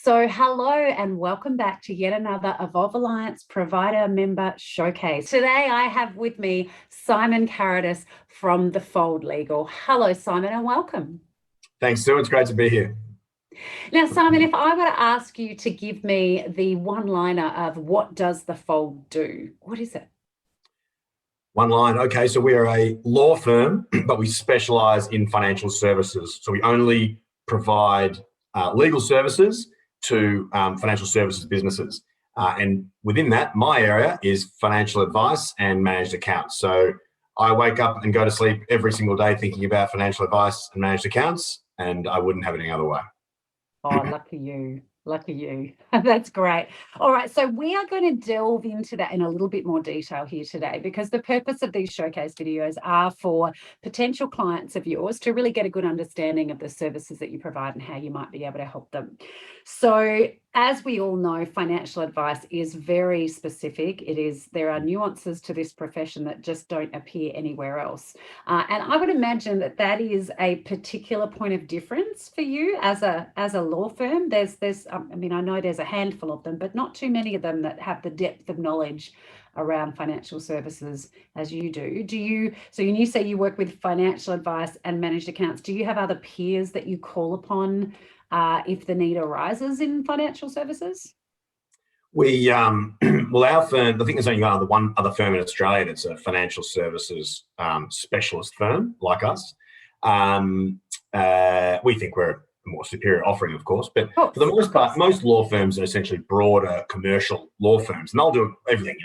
So hello and welcome back to yet another Evolve Alliance Provider Member Showcase. Today I have with me Simon Carrodus from The Fold Legal. Hello Simon and welcome. Thanks Sue, it's great to be here. Now Simon, if I were to ask you to give me the one-liner of what does The Fold do, what is it? One line, okay, so we are a law firm, but we specialise in financial services. So we only provide legal services to financial services businesses. And within that, my area is financial advice and managed accounts. So I wake up and go to sleep every single day thinking about financial advice and managed accounts, and I wouldn't have it any other way. Oh, lucky you. Lucky you. That's great. All right. So we are going to delve into that in a little bit more detail here today, because the purpose of these showcase videos are for potential clients of yours to really get a good understanding of the services that you provide and how you might be able to help them. So as we all know, financial advice is very specific. There are nuances to this profession that just don't appear anywhere else. And I would imagine that that is a particular point of difference for you as a law firm. I know there's a handful of them, but not too many of them that have the depth of knowledge around financial services as you do. So when you say you work with financial advice and managed accounts, do you have other peers that you call upon if the need arises in financial services? We, well, our firm, I think there's only one other firm in Australia that's a financial services specialist firm like us. We think we're a more superior offering, of course, but for the most part, most law firms are essentially broader commercial law firms, and they'll do everything,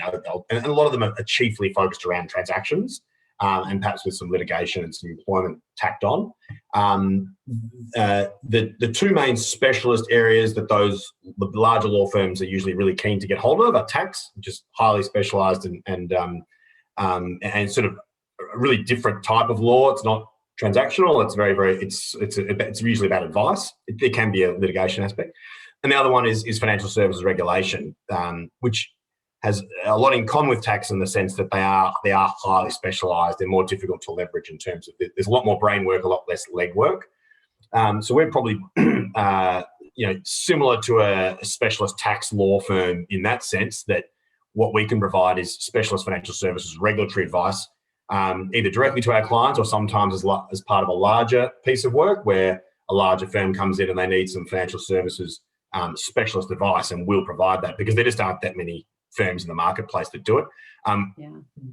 and a lot of them are chiefly focused around transactions. And perhaps with some litigation and some employment tacked on. The two main specialist areas that the larger law firms are usually really keen to get hold of are tax, which is highly specialised and sort of a really different type of law. It's not transactional. It's it's usually about advice. It can be a litigation aspect, and the other one is financial services regulation, which has a lot in common with tax in the sense that they are highly specialised. They're more difficult to leverage in terms of there's a lot more brain work, a lot less leg work. So we're probably similar to a specialist tax law firm in that sense, that what we can provide is specialist financial services regulatory advice, either directly to our clients or sometimes as part of a larger piece of work where a larger firm comes in and they need some financial services specialist advice, and we'll provide that because there just aren't that many firms in the marketplace that do it.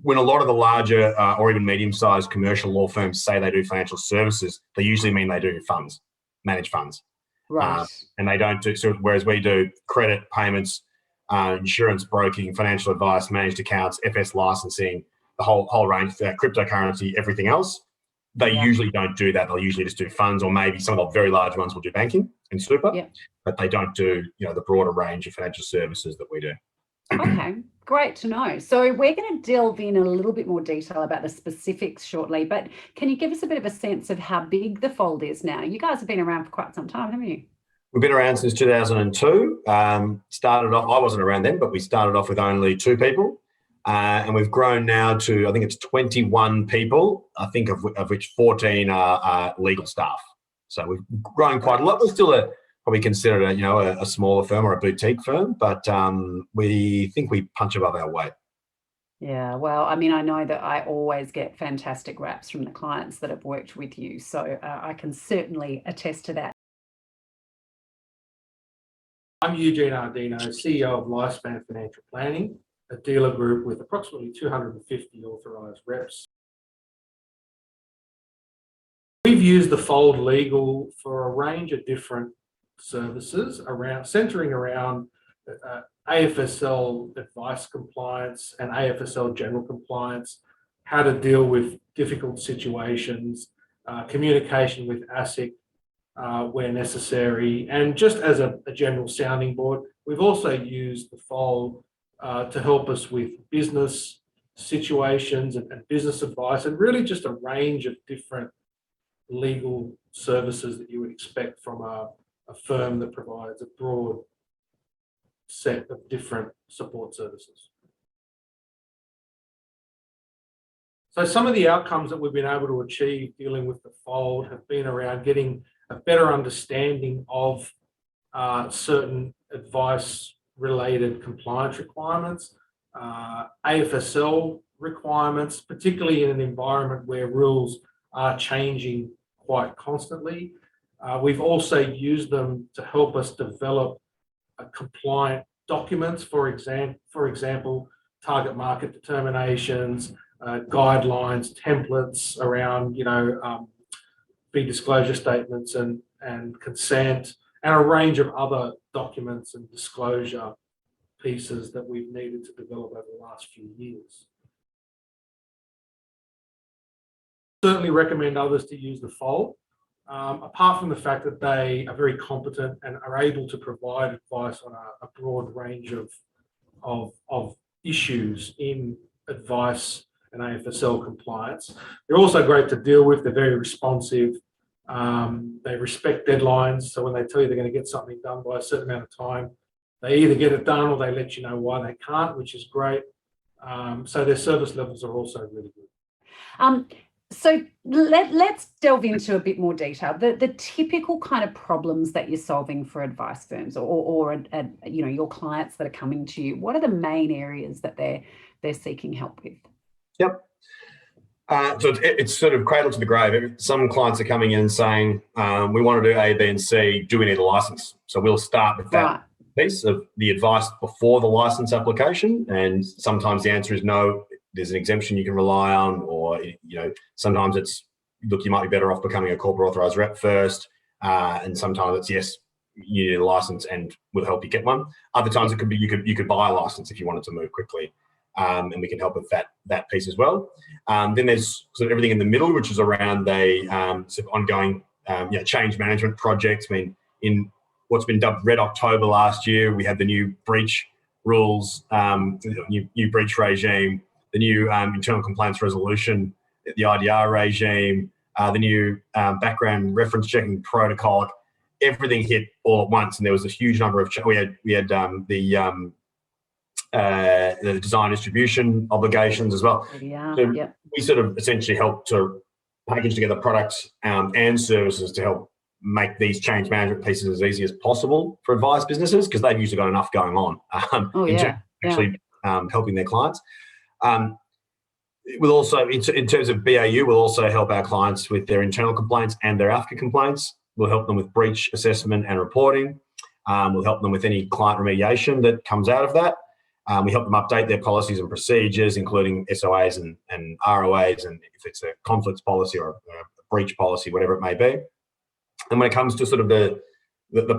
When a lot of the larger or even medium-sized commercial law firms say they do financial services, they usually mean they do funds, manage funds. Right. And they don't do, so whereas we do credit, payments, insurance broking, financial advice, managed accounts, FS licensing, the whole range, cryptocurrency, everything else. They usually don't do that. They'll usually just do funds, or maybe some of the very large ones will do banking and super, but they don't do the broader range of financial services that we do. Okay, great to know. So we're going to delve in a little bit more detail about the specifics shortly, but can you give us a bit of a sense of how big The Fold is now? You guys have been around for quite some time, haven't you? We've been around since 2002. Started off, I wasn't around then, but we started off with only 2 people. And we've grown now to, I think it's 21 people, I think of which 14 are legal staff. So we've grown quite a lot. We're still probably considered a smaller firm or a boutique firm, but we think we punch above our weight. Yeah, well, I mean, I know that I always get fantastic raps from the clients that have worked with you, so I can certainly attest to that. I'm Eugene Ardino, CEO of Lifespan Financial Planning, a dealer group with approximately 250 authorised reps. We've used The Fold Legal for a range of different services centering around AFSL advice compliance and AFSL general compliance, how to deal with difficult situations, communication with ASIC where necessary, and just as a general sounding board. We've also used The Fold to help us with business situations and business advice, and really just a range of different legal services that you would expect from a firm that provides a broad set of different support services. So some of the outcomes that we've been able to achieve dealing with The Fold have been around getting a better understanding of certain advice-related compliance requirements, AFSL requirements, particularly in an environment where rules are changing quite constantly. We've also used them to help us develop compliant documents, for example, target market determinations, guidelines, templates around, fee disclosure statements and consent, and a range of other documents and disclosure pieces that we've needed to develop over the last few years. Certainly recommend others to use the Fold, apart from the fact that they are very competent and are able to provide advice on a broad range of issues in advice and AFSL compliance. They're also great to deal with. They're very responsive. They respect deadlines. So when they tell you they're going to get something done by a certain amount of time, they either get it done or they let you know why they can't, which is great. So their service levels are also really good. So let's delve into a bit more detail. The typical kind of problems that you're solving for advice firms or your clients that are coming to you. What are the main areas that they're seeking help with? Yep. So it's sort of cradle to the grave. Some clients are coming in and saying, we want to do A, B, and C. Do we need a license? So we'll start with that piece of the advice before the license application. And sometimes the answer is no. There's an exemption you can rely on, or sometimes it's, look, you might be better off becoming a corporate authorised rep first, and sometimes it's yes, you need a license and we'll help you get one. Other times it could be you could buy a license if you wanted to move quickly, and we can help with that piece as well. Then there's sort of everything in the middle, which is around the sort of ongoing change management projects. I mean, in what's been dubbed Red October last year, we had the new breach rules, new breach regime, the new internal complaints resolution, the IDR regime, the new background reference checking protocol. Everything hit all at once, and there was a huge number of we had the design distribution obligations as well. So we sort of essentially helped to package together products and services to help make these change management pieces as easy as possible for advice businesses, because they've usually got enough going on helping their clients. We'll also, in terms of BAU, we'll also help our clients with their internal complaints and their AFCA complaints. We'll help them with breach assessment and reporting. We'll help them with any client remediation that comes out of that. We help them update their policies and procedures, including SOAs and ROAs, and if it's a conflicts policy or a breach policy, whatever it may be. And when it comes to sort of the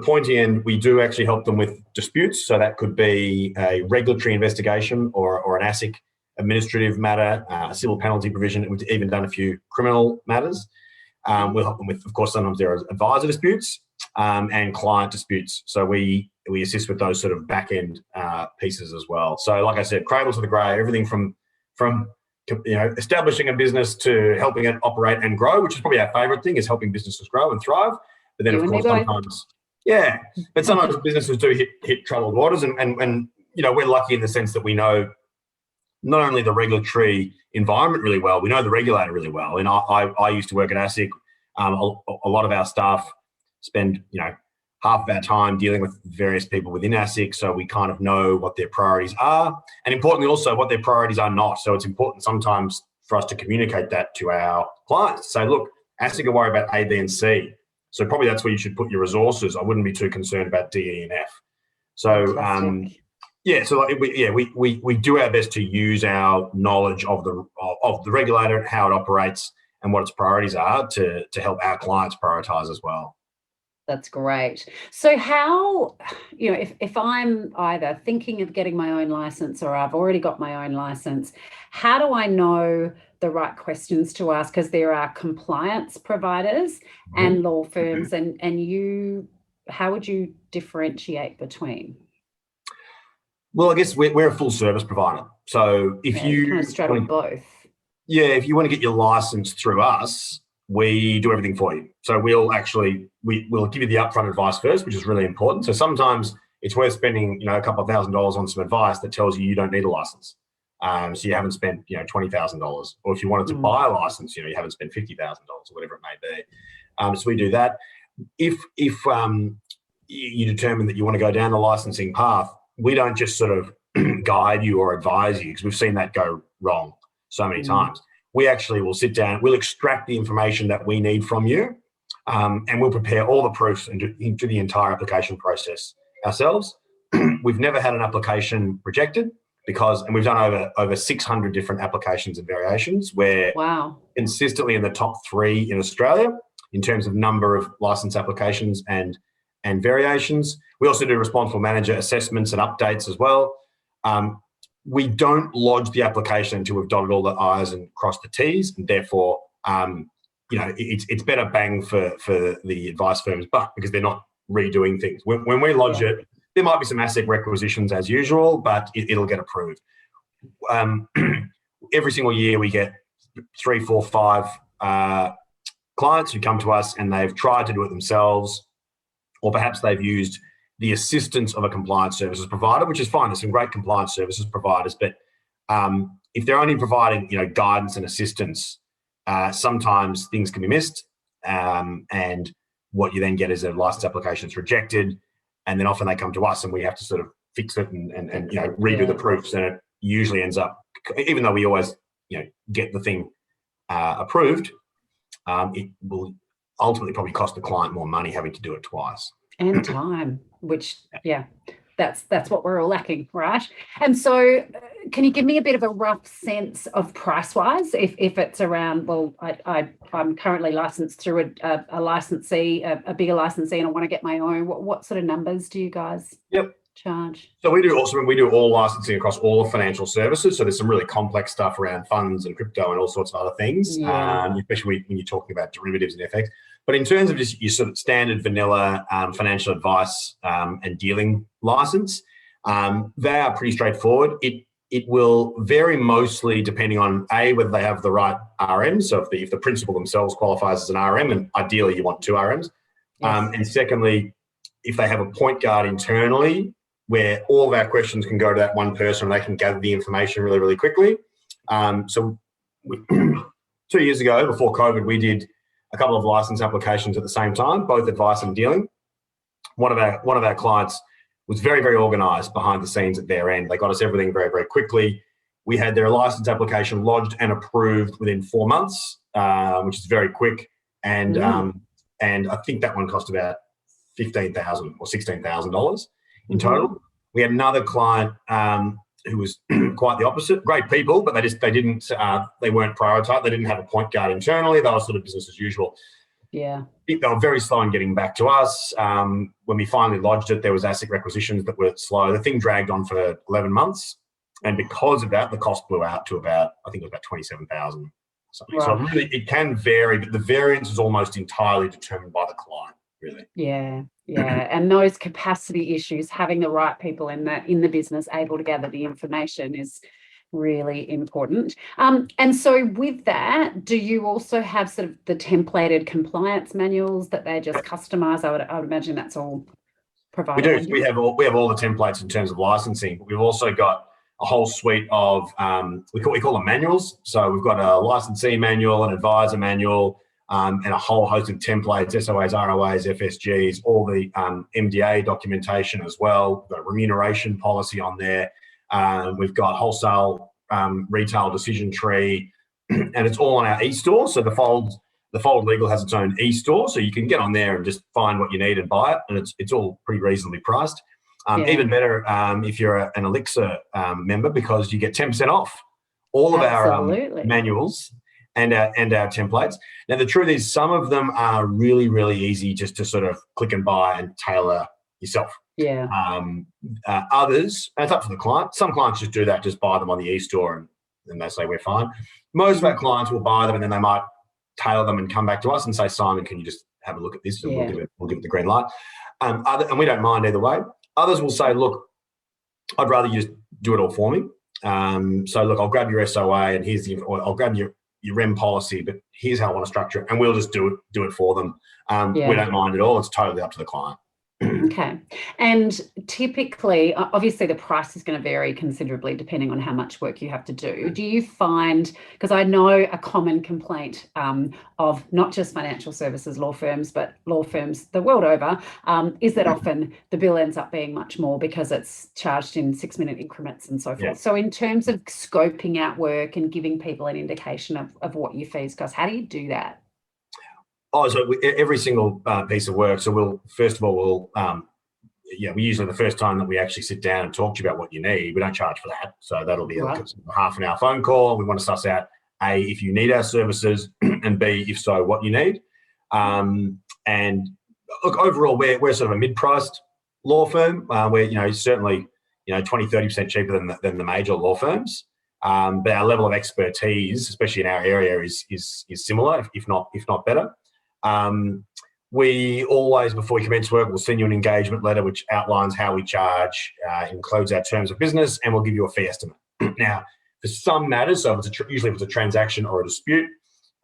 pointy end, we do actually help them with disputes. So that could be a regulatory investigation or an ASIC administrative matter, a civil penalty provision. We've even done a few criminal matters. We'll help them with, of course, sometimes there are advisor disputes and client disputes. So we assist with those sort of back end pieces as well. So like I said, cradle to the grave, everything from establishing a business to helping it operate and grow, which is probably our favourite thing, is helping businesses grow and thrive. But then, of course, sometimes businesses do hit troubled waters, and we're lucky in the sense that we know not only the regulatory environment really well, we know the regulator really well. And I used to work at ASIC. A lot of our staff spend half of our time dealing with various people within ASIC, so we kind of know what their priorities are, and importantly also what their priorities are not. So it's important sometimes for us to communicate that to our clients. Say, look, ASIC are worried about A, B, and C. So probably that's where you should put your resources. I wouldn't be too concerned about D, E, and F. So we do our best to use our knowledge of the regulator and how it operates and what its priorities are to help our clients prioritize as well. That's great. So how, if I'm either thinking of getting my own license or I've already got my own license, how do I know the right questions to ask? Because there are compliance providers and law firms, and how would you differentiate between? Well, I guess we're a full service provider. So if you kind of straddle both. Yeah, if you want to get your license through us, we do everything for you. So we'll give you the upfront advice first, which is really important. So sometimes it's worth spending, a couple of $1,000s on some advice that tells you don't need a license. So you haven't spent, $20,000. Or if you wanted to buy a license, you haven't spent $50,000 or whatever it may be. So we do that. If you determine that you want to go down the licensing path, we don't just sort of guide you or advise you, because we've seen that go wrong so many times. We actually will sit down, we'll extract the information that we need from you, and we'll prepare all the proofs into the entire application process ourselves. We've never had an application rejected and we've done over 600 different applications and variations. We're consistently in the top 3 in Australia in terms of number of license applications and variations. We also do responsible manager assessments and updates as well. We don't lodge the application until we've dotted all the I's and crossed the T's, and therefore, it's better bang for the advice firms, but because they're not redoing things. When we lodge it, there might be some ASIC requisitions as usual, but it'll get approved. Every single year we get 3, 4, 5 clients who come to us and they've tried to do it themselves, or perhaps they've used the assistance of a compliance services provider, which is fine. There's some great compliance services providers, but if they're only providing, guidance and assistance, sometimes things can be missed, and what you then get is a license application that's rejected, and then often they come to us and we have to sort of fix it and redo the proofs, and it usually ends up, even though we always get the thing approved, it will ultimately probably cost the client more money having to do it twice. And time, which, that's what we're all lacking, right? And so can you give me a bit of a rough sense of price-wise, if it's around, well, I'm currently licensed through a licensee, a bigger licensee, and I want to get my own. What sort of numbers do you guys charge? So we do all licensing across all the financial services. So there's some really complex stuff around funds and crypto and all sorts of other things, especially when you're talking about derivatives and FX. But in terms of just your sort of standard vanilla financial advice and dealing license, they are pretty straightforward. It will vary mostly depending on whether they have the right RM. So if the principal themselves qualifies as an RM, and ideally you want 2 RMs. And secondly, if they have a point guard internally where all of our questions can go to that one person and they can gather the information really, really quickly. So 2 years ago, before COVID, we did a couple of license applications at the same time, both advice and dealing. One of our clients was very, very organised behind the scenes at their end. They got us everything very, very quickly. We had their license application lodged and approved within 4 months, which is very quick. And I think that one cost about $15,000 or $16,000 in total. We had another client who was quite the opposite. Great people, but they weren't prioritised. They didn't have a point guard internally. They were sort of business as usual. Yeah. They were very slow in getting back to us. When we finally lodged it, there was ASIC requisitions that were slow. The thing dragged on for 11 months. And because of that, the cost blew out to about $27,000. Something. Right. So really, it can vary, but the variance is almost entirely determined by the client, really. Yeah. And those capacity issues, having the right people in the business able to gather the information is really important. And so with that, do you also have sort of the templated compliance manuals that they just customize? I would imagine that's all provided. We do. We have all the templates in terms of licensing, but we've also got a whole suite of we call them manuals. So we've got a licensee manual, an advisor manual, and a whole host of templates, SOAs, ROAs, FSGs, all the MDA documentation as well. We've got a remuneration policy on there. We've got wholesale retail decision tree, and it's all on our e-store. So the Fold Legal has its own e-store, so you can get on there and just find what you need and buy it, and it's all pretty reasonably priced. Even better if you're an Elixir member, because you get 10% off all of our manuals and our templates. Now, the truth is some of them are really, really easy just to sort of click and buy and tailor yourself. Yeah. Others, and it's up to the client. Some clients just do that, just buy them on the e-store and then they say, we're fine. Most of our clients will buy them and then they might tailor them and come back to us and say, Simon, can you just have a look at this? And we'll give it the green light. And we don't mind either way. Others will say, look, I'd rather you just do it all for me. So look, I'll grab your SOA and I'll grab your REM policy, but here's how I want to structure it. And we'll just do it for them. We don't mind at all. It's totally up to the client. Okay. And typically, obviously, the price is going to vary considerably depending on how much work you have to do. Do you find, because I know a common complaint of not just financial services law firms, but law firms the world over, is that often the bill ends up being much more because it's charged in 6-minute increments and so forth. Yeah. So in terms of scoping out work and giving people an indication of what your fees cost, how do you do that? Oh, so every single piece of work. So we usually the first time that we actually sit down and talk to you about what you need, we don't charge for that. So that'll be Right. a half an hour phone call. We want to suss out A, if you need our services, and B, if so, what you need. And look, overall, we're sort of a mid-priced law firm. We're certainly 20-30% cheaper than the major law firms. But our level of expertise, especially in our area, is similar, if not better. We always, before we commence work, we'll send you an engagement letter which outlines how we charge, includes our terms of business, and we'll give you a fee estimate. Now, for some matters, so usually if it's a transaction or a dispute,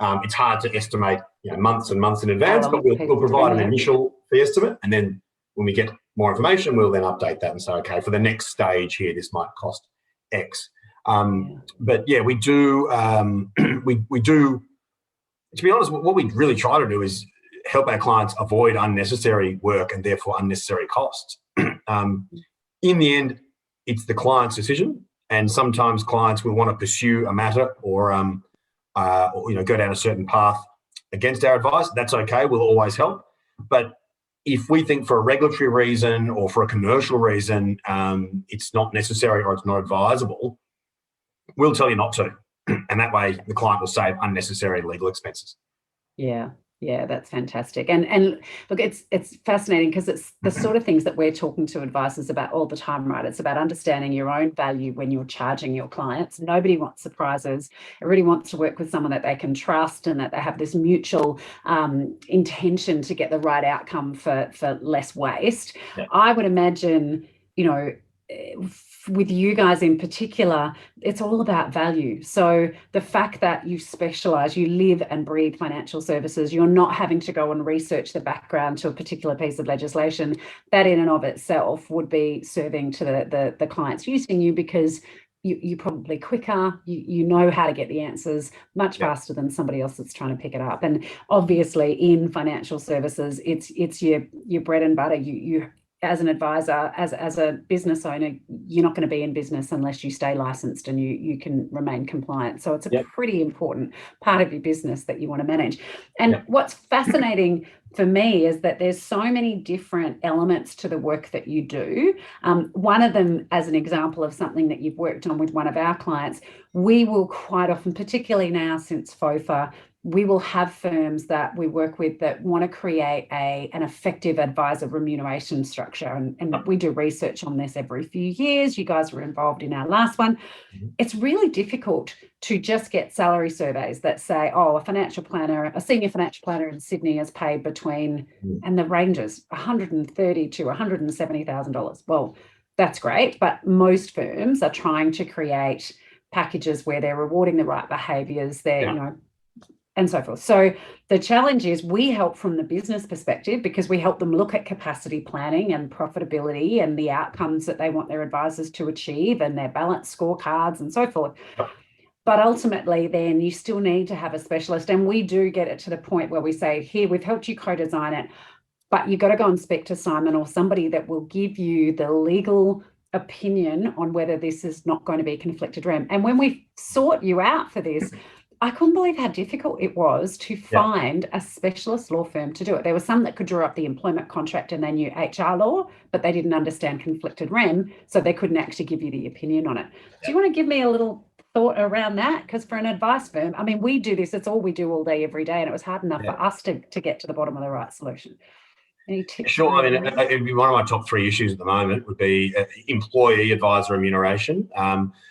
it's hard to estimate months and months in advance, but we'll provide an initial fee estimate, and then when we get more information, we'll then update that and say, okay, for the next stage here, this might cost X. But yeah, we do. We do. To be honest, what we really try to do is help our clients avoid unnecessary work and therefore unnecessary costs. In the end, it's the client's decision, and sometimes clients will want to pursue a matter or go down a certain path against our advice. That's okay. We'll always help. But if we think for a regulatory reason or for a commercial reason, it's not necessary or it's not advisable, we'll tell you not to. And that way the client will save unnecessary legal expenses. Yeah, that's fantastic. And look, it's fascinating because it's the sort of things that we're talking to advisors about all the time, right? It's about understanding your own value when you're charging your clients. Nobody wants surprises. Everybody wants to work with someone that they can trust and that they have this mutual intention to get the right outcome for less waste. Yeah. I would imagine, with you guys in particular, it's all about value. So the fact that you specialize, you live and breathe financial services, you're not having to go and research the background to a particular piece of legislation, that in and of itself would be serving to the clients using you, because you're probably quicker, you know how to get the answers much faster than somebody else that's trying to pick it up. And obviously in financial services, it's your bread and butter. You as an advisor, as a business owner, you're not going to be in business unless you stay licensed and you can remain compliant. So it's a pretty important part of your business that you want to manage. And what's fascinating for me is that there's so many different elements to the work that you do. One of them, as an example of something that you've worked on with one of our clients, we will quite often, particularly now since FOFA, we will have firms that we work with that want to create an effective advisor remuneration structure. And we do research on this every few years. You guys were involved in our last one. It's really difficult to just get salary surveys that say, oh, a senior financial planner in Sydney is paid between, and the ranges, $130,000 to $170,000. Well, that's great. But most firms are trying to create packages where they're rewarding the right behaviors. And so forth. So the challenge is we help from the business perspective because we help them look at capacity planning and profitability and the outcomes that they want their advisors to achieve and their balance scorecards and so forth. But ultimately, then you still need to have a specialist. And we do get it to the point where we say, here, we've helped you co-design it, but you've got to go and speak to Simon or somebody that will give you the legal opinion on whether this is not going to be conflicted rem. And when we sort you out for this, I couldn't believe how difficult it was to find a specialist law firm to do it. There were some that could draw up the employment contract and they knew HR law, but they didn't understand conflicted rem, so they couldn't actually give you the opinion on it. Do you want to give me a little thought around that? Because for an advice firm, I mean, we do this, it's all we do all day, every day, and it was hard enough for us to get to the bottom of the right solution. Any tips? Sure. I mean, it'd be one of my top 3 issues at the moment would be employee advisor remuneration.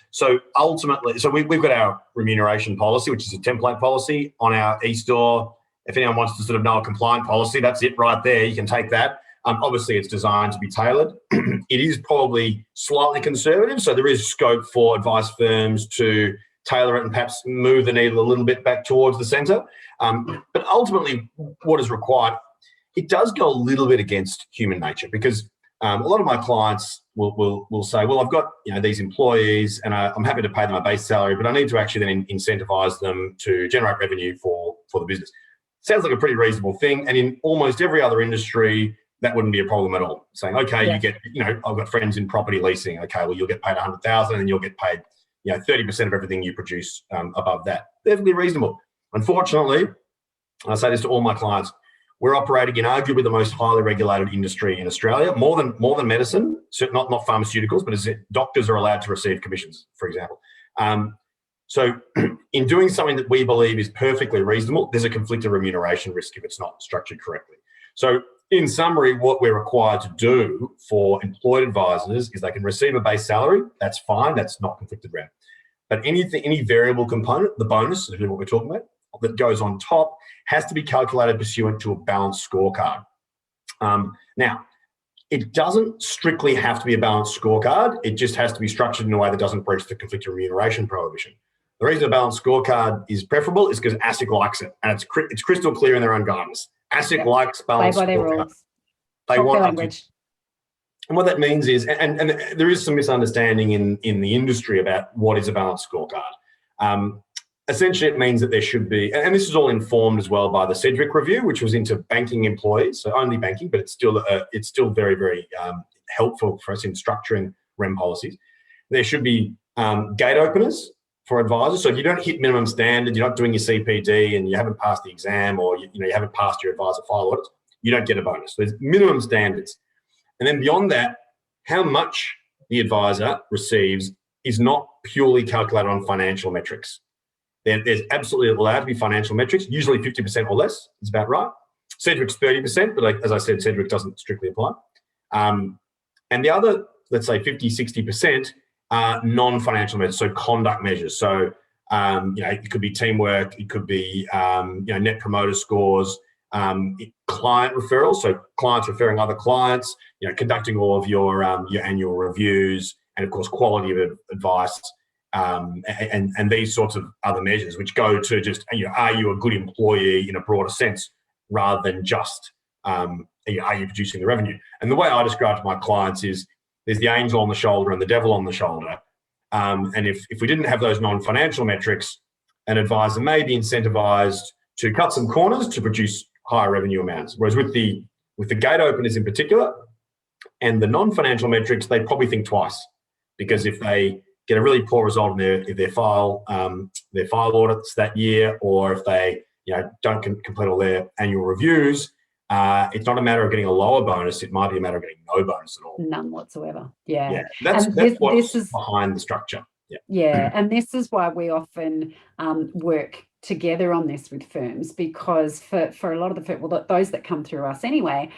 So ultimately, we've got our remuneration policy, which is a template policy on our eStore. If anyone wants to sort of know a compliant policy, that's it right there. You can take that. Obviously, it's designed to be tailored. It is probably slightly conservative, so there is scope for advice firms to tailor it and perhaps move the needle a little bit back towards the centre. But ultimately, what is required, it does go a little bit against human nature, because a lot of my clients will say, well, I've got these employees and I'm happy to pay them a base salary, but I need to actually then incentivize them to generate revenue for the business. Sounds like a pretty reasonable thing. And in almost every other industry, that wouldn't be a problem at all. Saying, okay, you get, I've got friends in property leasing. Okay, well, you'll get paid 100,000 and you'll get paid 30% of everything you produce above that. Definitely reasonable. Unfortunately, I say this to all my clients, we're operating in arguably the most highly regulated industry in Australia, more than medicine, so not pharmaceuticals, but as doctors are allowed to receive commissions, for example. So in doing something that we believe is perfectly reasonable, there's a conflict of remuneration risk if it's not structured correctly. So in summary, what we're required to do for employed advisors is they can receive a base salary. That's fine. That's not conflicted around. But any variable component, the bonus is what we're talking about, that goes on top, has to be calculated pursuant to a balanced scorecard. Now, it doesn't strictly have to be a balanced scorecard. It just has to be structured in a way that doesn't breach the conflict of remuneration prohibition. The reason a balanced scorecard is preferable is because ASIC likes it, and it's crystal clear in their own guidance. ASIC likes balanced Play by their scorecard. rules. They want language. And what that means is, and there is some misunderstanding in the industry about what is a balanced scorecard. Essentially, it means that there should be, and this is all informed as well by the Sedgwick review, which was into banking employees, so only banking, but it's still very, very helpful for us in structuring REM policies. There should be gate openers for advisors. So if you don't hit minimum standard, you're not doing your CPD, and you haven't passed the exam, or you haven't passed your advisor file audit, you don't get a bonus. There's minimum standards, and then beyond that, how much the advisor receives is not purely calculated on financial metrics. There's absolutely allowed to be financial metrics, usually 50% or less. It's about right. Sedgwick's 30%, but as I said, Sedgwick doesn't strictly apply. And the other, let's say 50, 60%, are non-financial measures, so conduct measures. So, it could be teamwork, it could be, net promoter scores, client referrals, so clients referring other clients, conducting all of your annual reviews, and of course, quality of advice. And these sorts of other measures, which go to just, are you a good employee in a broader sense, rather than just, are you producing the revenue? And the way I describe to my clients is there's the angel on the shoulder and the devil on the shoulder. And if we didn't have those non-financial metrics, an advisor may be incentivized to cut some corners to produce higher revenue amounts. Whereas with the gate openers in particular and the non-financial metrics, they probably think twice, because if they get a really poor result in their file audits that year, or if they don't complete all their annual reviews, it's not a matter of getting a lower bonus. It might be a matter of getting no bonus at all. None whatsoever. Yeah. That's what's behind the structure. Yeah, and this is why we often work together on this with firms, because for a lot of the those that come through us anyway,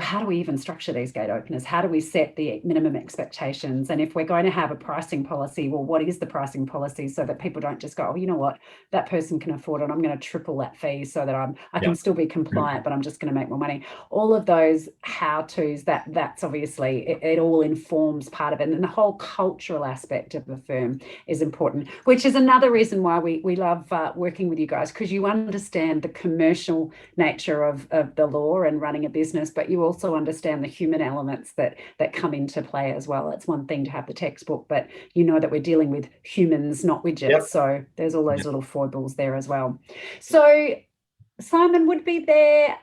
how do we even structure these gate openers? How do we set the minimum expectations? And if we're going to have a pricing policy, well, what is the pricing policy, so that people don't just go, oh, you know what, that person can afford it, I'm going to triple that fee so that I can still be compliant, but I'm just going to make more money. All of those how-tos, that's obviously, it all informs part of it. And the whole cultural aspect of the firm is important, which is another reason why we love working with you guys, because you understand the commercial nature of the law and running a business, but you also understand the human elements that come into play as well. It's one thing to have the textbook, but that we're dealing with humans, not widgets. Yep. So there's all those little foibles there as well. So Simon, would there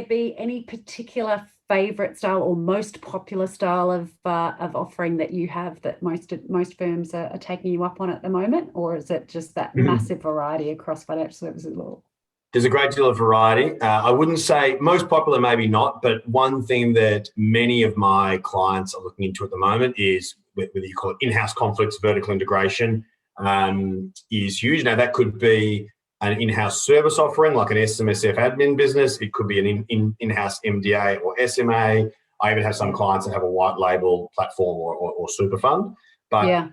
be any particular favorite style or most popular style of offering that you have that most firms are taking you up on at the moment, or is it just that massive variety across financial services law? There's a great deal of variety. I wouldn't say most popular, maybe not, but one thing that many of my clients are looking into at the moment is, whether you call it in-house conflicts, vertical integration, is huge. Now, that could be an in-house service offering, like an SMSF admin business. It could be an in-house MDA or SMA. I even have some clients that have a white label platform or super fund. But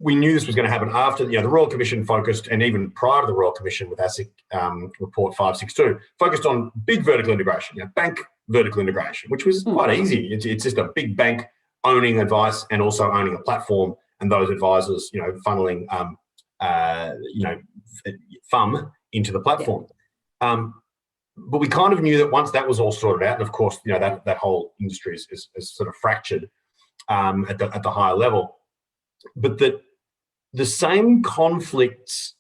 we knew this was going to happen after the Royal Commission focused, and even prior to the Royal Commission with ASIC report 562, focused on big vertical integration, bank vertical integration, which was quite easy. It's just a big bank owning advice and also owning a platform, and those advisors, funneling, FUM into the platform. but we kind of knew that once that was all sorted out, and of course, that whole industry is sort of fractured at the higher level, but that the same conflicts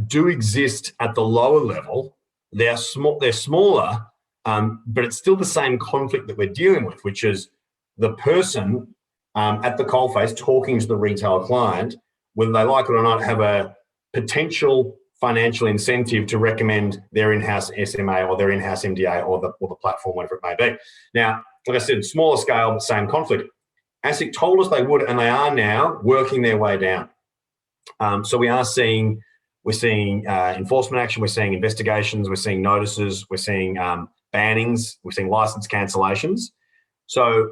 do exist at the lower level. They're smaller, but it's still the same conflict that we're dealing with, which is the person at the coalface talking to the retail client, whether they like it or not, have a potential financial incentive to recommend their in-house SMA or their in-house MDA or the platform, whatever it may be. Now, like I said, smaller scale, but same conflict. ASIC told us they would, and they are now working their way down. So we're seeing enforcement action, we're seeing investigations, we're seeing notices, we're seeing bannings, we're seeing license cancellations. So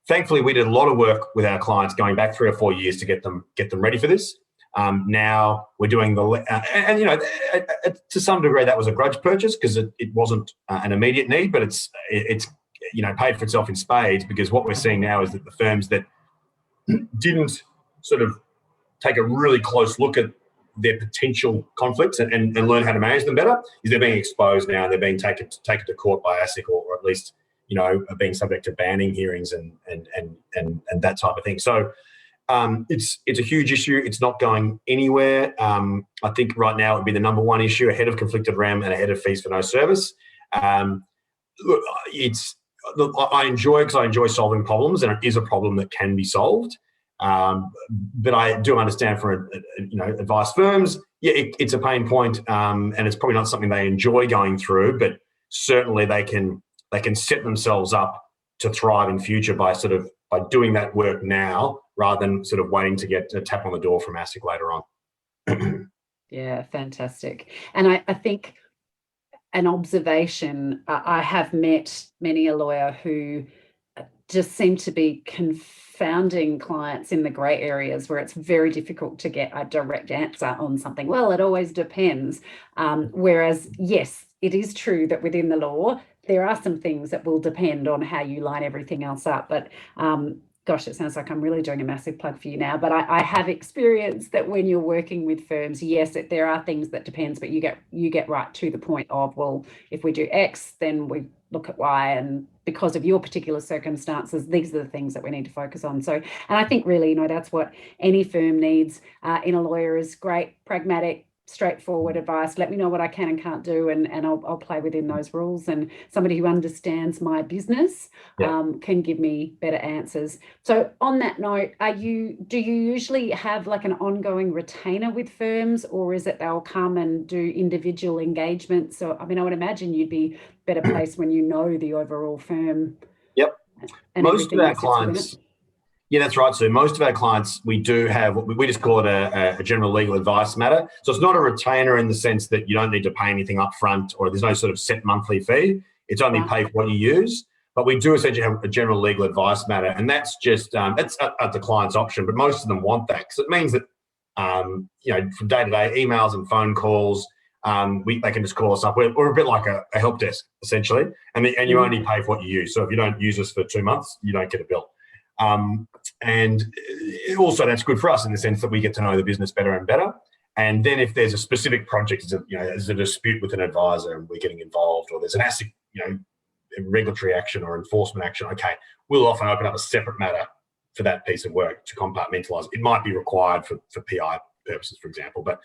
thankfully, we did a lot of work with our clients going back 3 or 4 years to get them ready for this. Now we're doing to some degree that was a grudge purchase because it wasn't an immediate need, but it's paid for itself in spades, because what we're seeing now is that the firms that didn't sort of take a really close look at their potential conflicts and learn how to manage them better, is they're being exposed now and they're being taken to court by ASIC, or at least being subject to banning hearings and that type of thing. So it's a huge issue. It's not going anywhere. I think right now it would be the number one issue, ahead of conflicted REM and ahead of fees for no service. Look, I enjoy solving problems, and it is a problem that can be solved. But I do understand from advice firms, it's a pain point, and it's probably not something they enjoy going through. But certainly they can set themselves up to thrive in future by doing that work now, rather than sort of waiting to get a tap on the door from ASIC later on. Yeah, fantastic. And I think an observation, I have met many a lawyer who just seem to be confounding clients in the grey areas where it's very difficult to get a direct answer on something. Well, it always depends. Whereas, yes, it is true that within the law, there are some things that will depend on how you line everything else up. But gosh, it sounds like I'm really doing a massive plug for you now, but I have experienced that when you're working with firms, yes, there are things that depends, but you get right to the point of, well, if we do X, then we look at Y, and because of your particular circumstances, these are the things that we need to focus on. So, and I think really, that's what any firm needs in a lawyer, is great, pragmatic, straightforward advice. Let me know what I can and can't do, and I'll play within those rules. And somebody who understands my business can give me better answers. So on that note, do you usually have like an ongoing retainer with firms, or is it they'll come and do individual engagements? So I would imagine you'd be better placed when you know the overall firm. Yep. And most of our clients. Yeah, that's right, Sue. Most of our clients, we do have, we just call it a general legal advice matter. So it's not a retainer in the sense that you don't need to pay anything up front, or there's no sort of set monthly fee. It's only pay for what you use. But we do essentially have a general legal advice matter, and that's just, it's at the client's option, but most of them want that, because it means that, from day to day, emails and phone calls, they can just call us up. We're a bit like a help desk, essentially, and you only pay for what you use. So if you don't use us for 2 months, you don't get a bill. And also that's good for us in the sense that we get to know the business better and better. And then if there's a specific project, there's a dispute with an advisor and we're getting involved, or there's an ASIC, regulatory action or enforcement action, okay, we'll often open up a separate matter for that piece of work to compartmentalise. It might be required for PI purposes, for example. But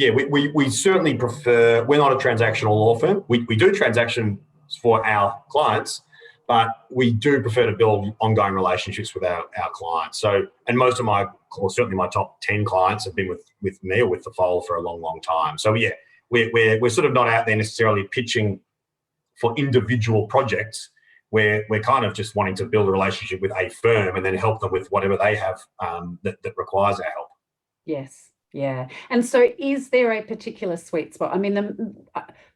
we certainly prefer, we're not a transactional law firm. We do transactions for our clients, but we do prefer to build ongoing relationships with our clients. So, and most of certainly my top 10 clients have been with me or with the fold for a long, long time. So yeah, we're sort of not out there necessarily pitching for individual projects. We're kind of just wanting to build a relationship with a firm and then help them with whatever they have that requires our help. Yes. Yeah. And so is there a particular sweet spot?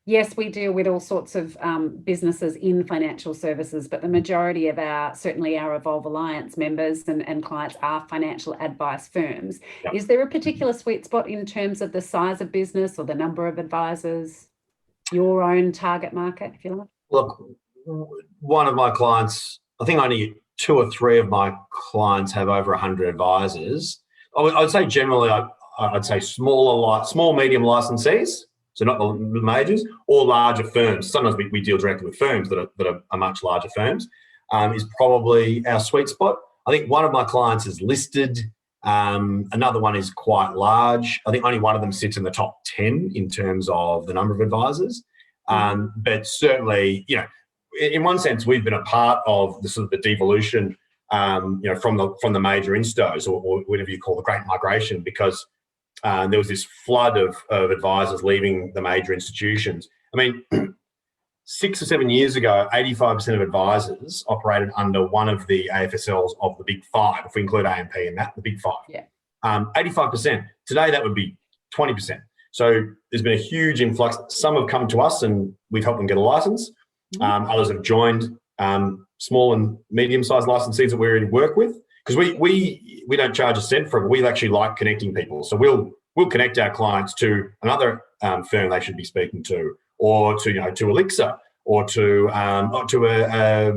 Yes, we deal with all sorts of businesses in financial services, but the majority of certainly our Evolve Alliance members and clients are financial advice firms. Yep. Is there a particular sweet spot in terms of the size of business or the number of advisors, your own target market, if you like? Look, one of my clients, I think only 2 or 3 of my clients have over 100 advisors. I would say generally, I'd say small, medium licensees. so not the majors, or larger firms. Sometimes we deal directly with firms that are much larger firms, is probably our sweet spot. I think one of my clients is listed. Another one is quite large. I think only one of them sits in the top 10 in terms of the number of advisors. But certainly, you know, in one sense, we've been a part of the sort of the devolution, you know, from the major instos, or whatever you call the Great Migration, because there was this flood of advisors leaving the major institutions. I mean, 6 or 7 years ago, 85% of advisors operated under one of the AFSLs of the big five, if we include AMP in that, the big five. Yeah. 85%. Today, that would be 20%. So there's been a huge influx. Some have come to us and we've helped them get a license. Others have joined small and medium-sized licensees that we already work with, because we don't charge a cent for it. We actually like connecting people. So we'll connect our clients to another firm they should be speaking to, or to Elixir, or to a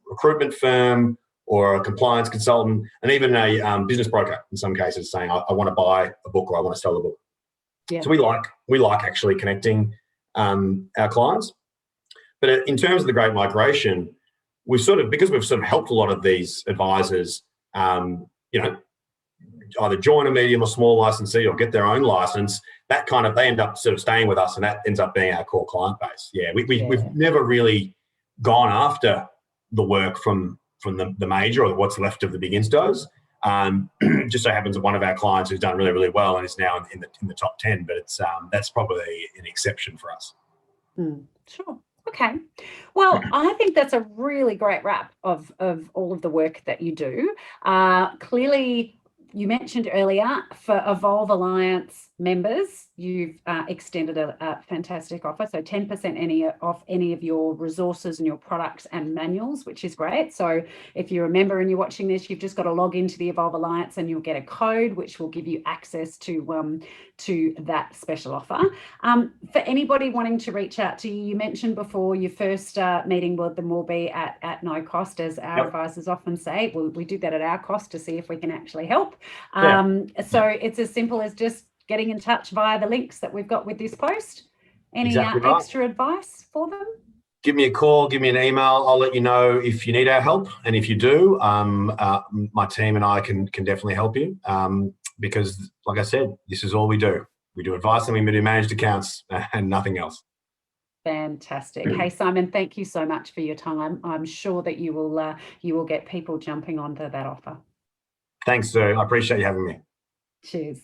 recruitment firm, or a compliance consultant, and even a business broker in some cases, saying I want to buy a book or I want to sell a book. Yeah. So we like actually connecting our clients. But in terms of the Great Migration, because we've helped a lot of these advisors, either join a medium or small licensee or get their own license, they end up sort of staying with us, and that ends up being our core client base. Yeah, we've never really gone after the work from the major or what's left of the big instos. Just so happens that one of our clients who's done really, really well and is now in the top 10, but that's probably an exception for us. Sure. Okay. Well, I think that's a really great wrap of all of the work that you do. Clearly, you mentioned earlier, for Evolve Alliance members, you've extended a fantastic offer. So 10% off any of your resources and your products and manuals, which is great. So if you're a member and you're watching this, you've just got to log into the Evolve Alliance and you'll get a code which will give you access to that special offer. For anybody wanting to reach out to you, you mentioned before your first meeting with them will be at no cost, as our advisors often say. We do that at our cost to see if we can actually help. So it's as simple as just getting in touch via the links that we've got with this post. Any extra advice for them? Give me a call, give me an email. I'll let you know if you need our help. And if you do, my team and I can definitely help you, because, like I said, this is all we do. We do advice and we do managed accounts and nothing else. Fantastic. Hey, Simon, thank you so much for your time. I'm sure that you will get people jumping onto that offer. Thanks, sir. I appreciate you having me. Cheers.